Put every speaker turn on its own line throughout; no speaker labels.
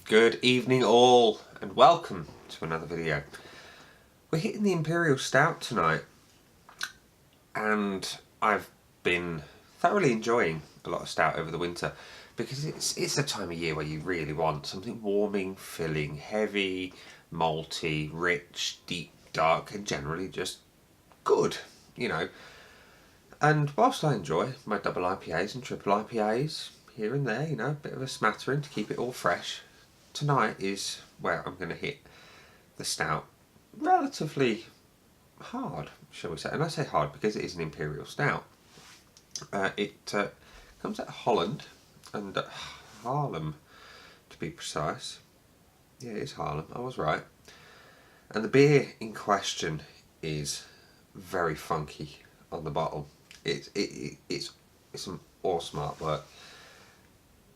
Good evening all and welcome to another video. We're hitting the Imperial Stout tonight and I've been thoroughly enjoying a lot of stout over the winter because it's the time of year where you really want something warming, filling, heavy, malty, rich, deep, dark and generally just good, you know. And whilst I enjoy my double IPAs and triple IPAs here and there, you know, a bit of a smattering to keep it all fresh, tonight is where I'm going to hit the stout relatively hard, shall we say. And I say hard because it is an Imperial Stout. It comes out of Holland and Haarlem, to be precise. Yeah, it is Haarlem, I was right. And the beer in question is very funky on the bottle. It's some awesome artwork.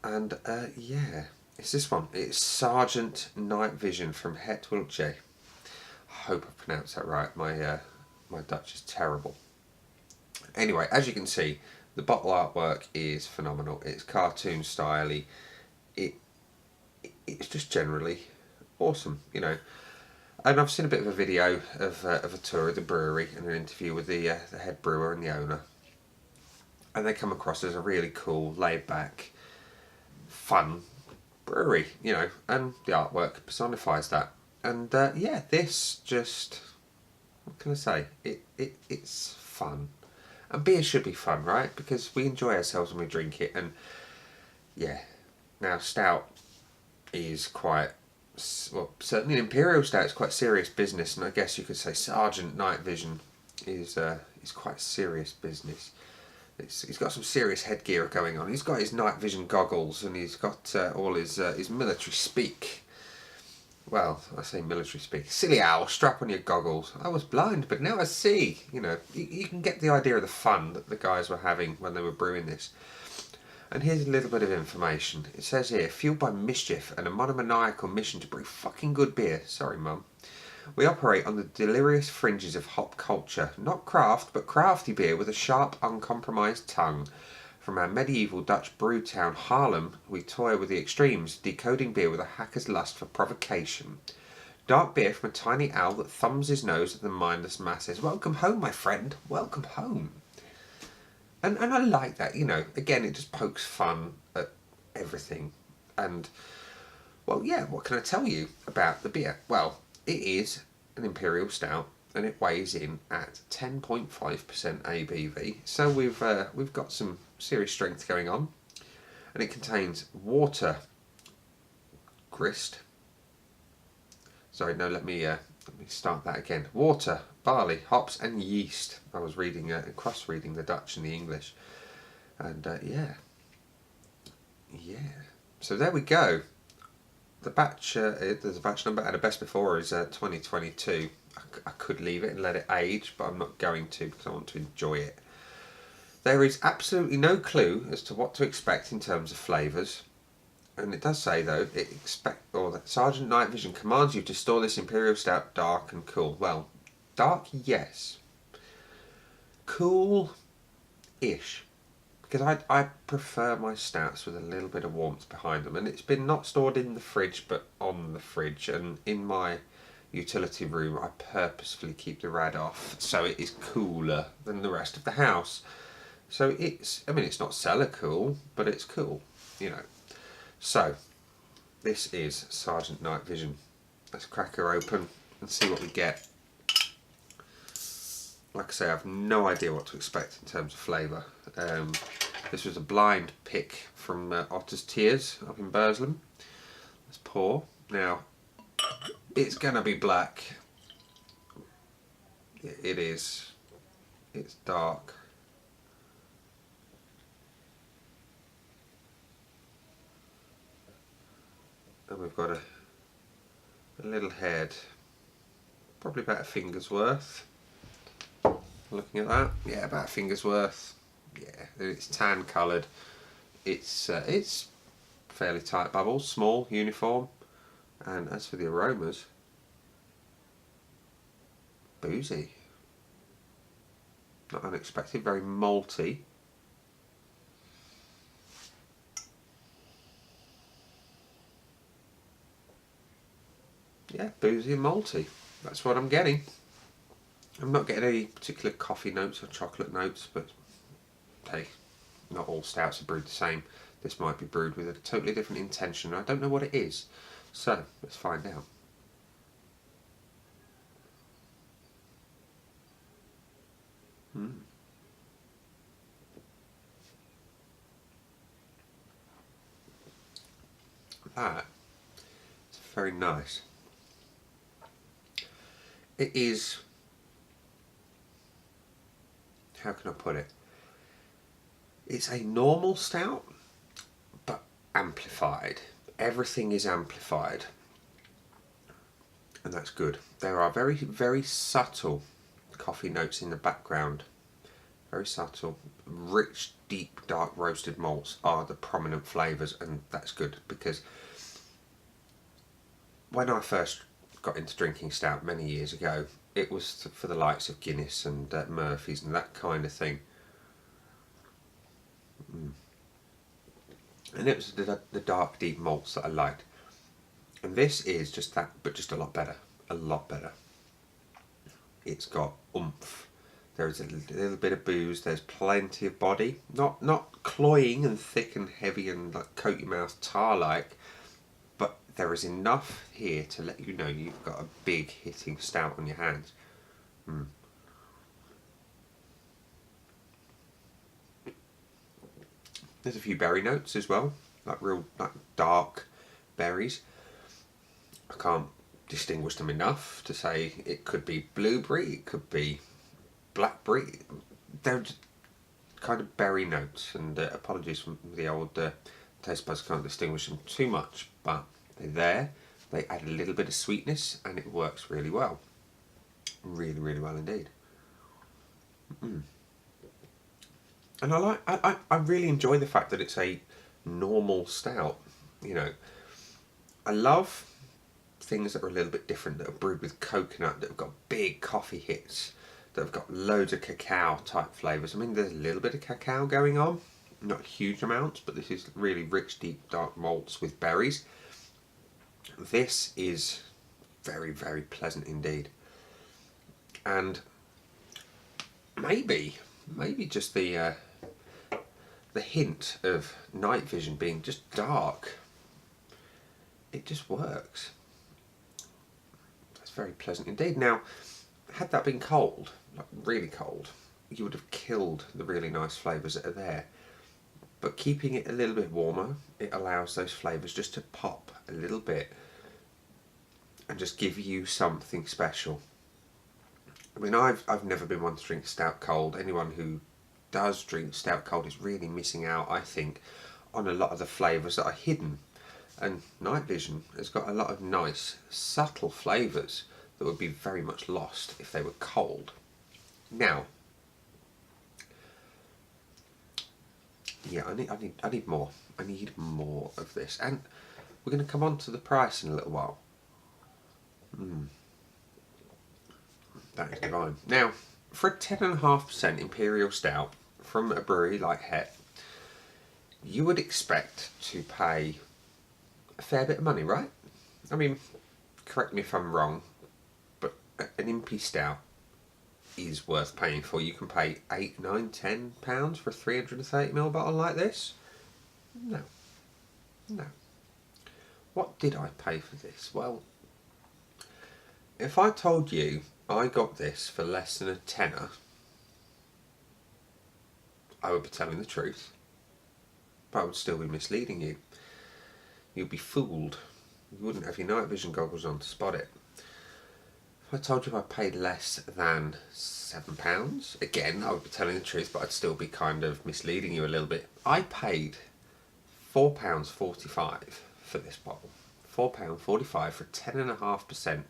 And yeah, it's this one. It's Sgt Night Vision from Het Uiltje. I hope I pronounced that right. My Dutch is terrible. Anyway, as you can see, the bottle artwork is phenomenal. It's cartoon styly. It's just generally awesome, you know. And I've seen a bit of a video of a tour of the brewery and an interview with the head brewer and the owner. And they come across as a really cool, laid-back, fun brewery, you know, and the artwork personifies that. And yeah, this just, what can I say? It's fun. And beer should be fun, right? Because we enjoy ourselves when we drink it. And yeah, now stout is quite, well, certainly an Imperial Stout is quite serious business, and I guess you could say Sgt Night Vision is quite serious business. He's got some serious headgear going on. He's got his night vision goggles and he's got all his military speak. Well, I say military speak. Silly owl, strap on your goggles. I was blind, but now I see. You know, you can get the idea of the fun that the guys were having when they were brewing this. And here's a little bit of information. It says here, fueled by mischief and a monomaniacal mission to brew fucking good beer. Sorry, Mum. We operate on the delirious fringes of hop culture. Not craft, but crafty beer with a sharp, uncompromised tongue. From our medieval Dutch brew town Haarlem, we toy with the extremes, decoding beer with a hacker's lust for provocation. Dark beer from a tiny owl that thumbs his nose at the mindless masses. Welcome home, my friend. Welcome home. And I like that, you know. Again, it just pokes fun at everything. And, well, yeah, what can I tell you about the beer? Well, it is an Imperial Stout and it weighs in at 10.5% ABV. So we've got some serious strength going on. And it contains water, grist. Sorry, no, let me start that again. Water, barley, hops and yeast. I was reading cross-reading the Dutch and the English. And yeah. So there we go. The batch, there's a batch number and a best before is 2022. I could leave it and let it age, but I'm not going to because I want to enjoy it. There is absolutely no clue as to what to expect in terms of flavours. And it does say though, that Sgt Night Vision commands you to store this Imperial Stout dark and cool. Well, dark, yes. Cool-ish. Because I prefer my stouts with a little bit of warmth behind them. And it's been not stored in the fridge, but on the fridge. And in my utility room, I purposefully keep the rad off. So it is cooler than the rest of the house. So it's not cellar cool, but it's cool, you know. So, this is Sgt Night Vision. Let's crack her open and see what we get. Like I say, I have no idea what to expect in terms of flavour. This was a blind pick from Otter's Tears up in Burslem. Let's pour. Now, it's going to be black. It is. It's dark. And we've got a little head. Probably about a finger's worth. Looking at that, yeah, about a finger's worth. Yeah, it's tan coloured. It's fairly tight bubbles, small, uniform. And as for the aromas, boozy. Not unexpected, very malty. yeah, boozy and malty. That's what I'm getting. I'm not getting any particular coffee notes or chocolate notes, but hey, not all stouts are brewed the same. This might be brewed with a totally different intention. I don't know what it is. So, let's find out. That is very nice. It is, how can I put it? It's a normal stout, but amplified. Everything is amplified. And that's good. There are very, very subtle coffee notes in the background. Very subtle. Rich, deep, dark roasted malts are the prominent flavours, and that's good because when I first got into drinking stout many years ago, it was for the likes of Guinness and Murphy's and that kind of thing. And it was the dark, deep malts that I liked. And this is just that, but just a lot better. A lot better. It's got oomph. There's a little bit of booze. There's plenty of body. Not cloying and thick and heavy and like coat your mouth tar-like, but there is enough here to let you know you've got a big hitting stout on your hands. There's a few berry notes as well, like real like dark berries. I can't distinguish them enough to say it could be blueberry, it could be blackberry. They're just kind of berry notes, and apologies for the old taste buds can't distinguish them too much, but they're there. They add a little bit of sweetness, and it works really well. Really, really well indeed. And I really enjoy the fact that it's a normal stout. You know, I love things that are a little bit different, that are brewed with coconut, that have got big coffee hits, that have got loads of cacao type flavours. I mean, there's a little bit of cacao going on, not huge amounts, but this is really rich, deep, dark malts with berries. This is very, very pleasant indeed. And maybe just the hint of night vision being just dark, it just works. That's very pleasant indeed. Now, had that been cold, like really cold, you would have killed the really nice flavours that are there. But keeping it a little bit warmer, it allows those flavours just to pop a little bit and just give you something special. I mean, I've never been one to drink stout cold. Anyone who does drink stout cold is really missing out, I think, on a lot of the flavours that are hidden. And Night Vision has got a lot of nice, subtle flavours that would be very much lost if they were cold. Now, yeah, I need more. I need more of this, and we're going to come on to the price in a little while. That is divine. Now, for a 10.5% Imperial Stout from a brewery like Het, you would expect to pay a fair bit of money, right? I mean, correct me if I'm wrong, but an Impy Stout is worth paying for. You can pay £8, £9, £10 for a 330ml bottle like this. No. What did I pay for this? Well, if I told you I got this for less than a tenner, I would be telling the truth, but I would still be misleading you. You'd be fooled. You wouldn't have your night vision goggles on to spot it. If I told you I paid less than £7, again, I would be telling the truth, but I'd still be kind of misleading you a little bit. I paid £4.45 for this bottle. £4.45 for 10.5%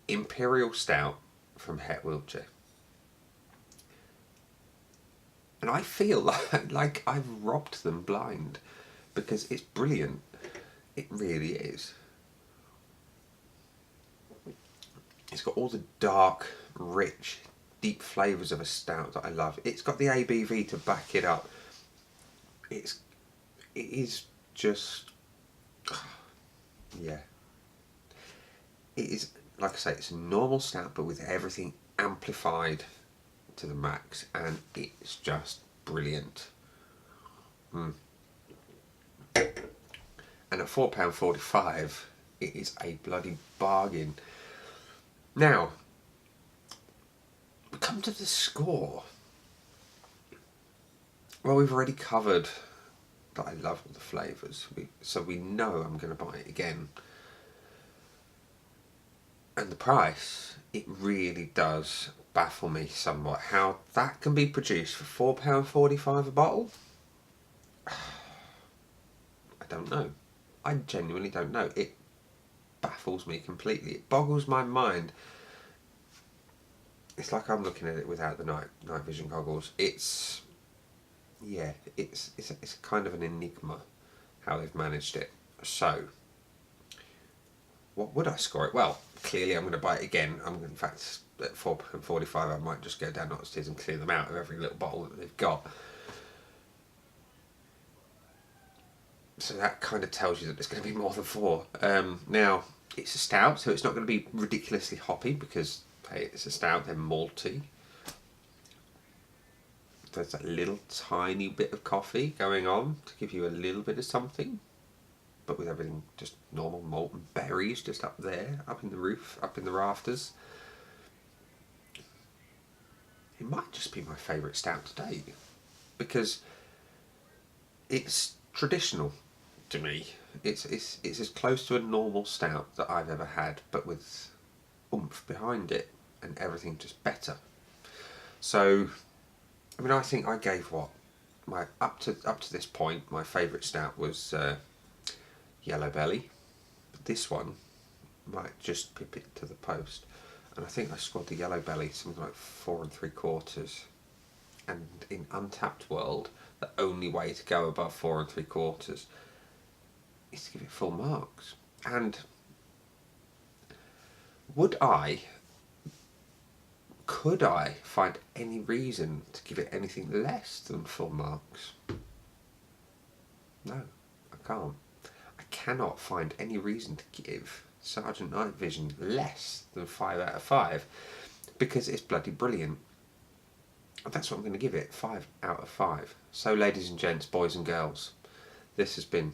Imperial Stout from Het Uiltje. And I feel like I've robbed them blind, because it's brilliant. It really is. It's got all the dark, rich, deep flavours of a stout that I love. It's got the ABV to back it up. It is just, yeah. it is, like I say, it's a normal stout, but with everything amplified to the max, and it's just brilliant. And at £4.45, it is a bloody bargain. Now, we come to the score. Well, we've already covered that I love all the flavours, so we know I'm going to buy it again. And the price, it really does baffle me somewhat. How that can be produced for £4.45 a bottle? I don't know. I genuinely don't know. It baffles me completely. It boggles my mind. It's like I'm looking at it without the night vision goggles. It's kind of an enigma how they've managed it. So, what would I score it? Well, clearly I'm going to buy it again. In fact, at £4.45 I might just go down upstairs and clear them out of every little bottle that they've got. So that kind of tells you that it's going to be more than 4. Now, it's a stout, so it's not going to be ridiculously hoppy because, hey, it's a stout, they're malty. There's a little tiny bit of coffee going on to give you a little bit of something, but with everything just normal malt and berries just up there, up in the roof, up in the rafters. It might just be my favourite stout to date because it's traditional to me. It's as close to a normal stout that I've ever had, but with oomph behind it and everything just better. So, I mean, I think I gave my up to this point, my favourite stout was Yellow Belly. But this one might just pip it to the post, and I think I scored the Yellow Belly something like 4 3/4. And in Untapped World, the only way to go above 4 3/4 is to give it full marks. And could I find any reason to give it anything less than full marks? No, I can't. I cannot find any reason to give Sgt Night Vision less than 5 out of 5 because it's bloody brilliant. And that's what I'm going to give it, 5 out of 5. So, ladies and gents, boys and girls, this has been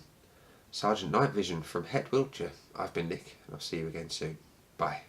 Sgt Night Vision from Het Uiltje. I've been Nick, and I'll see you again soon. Bye.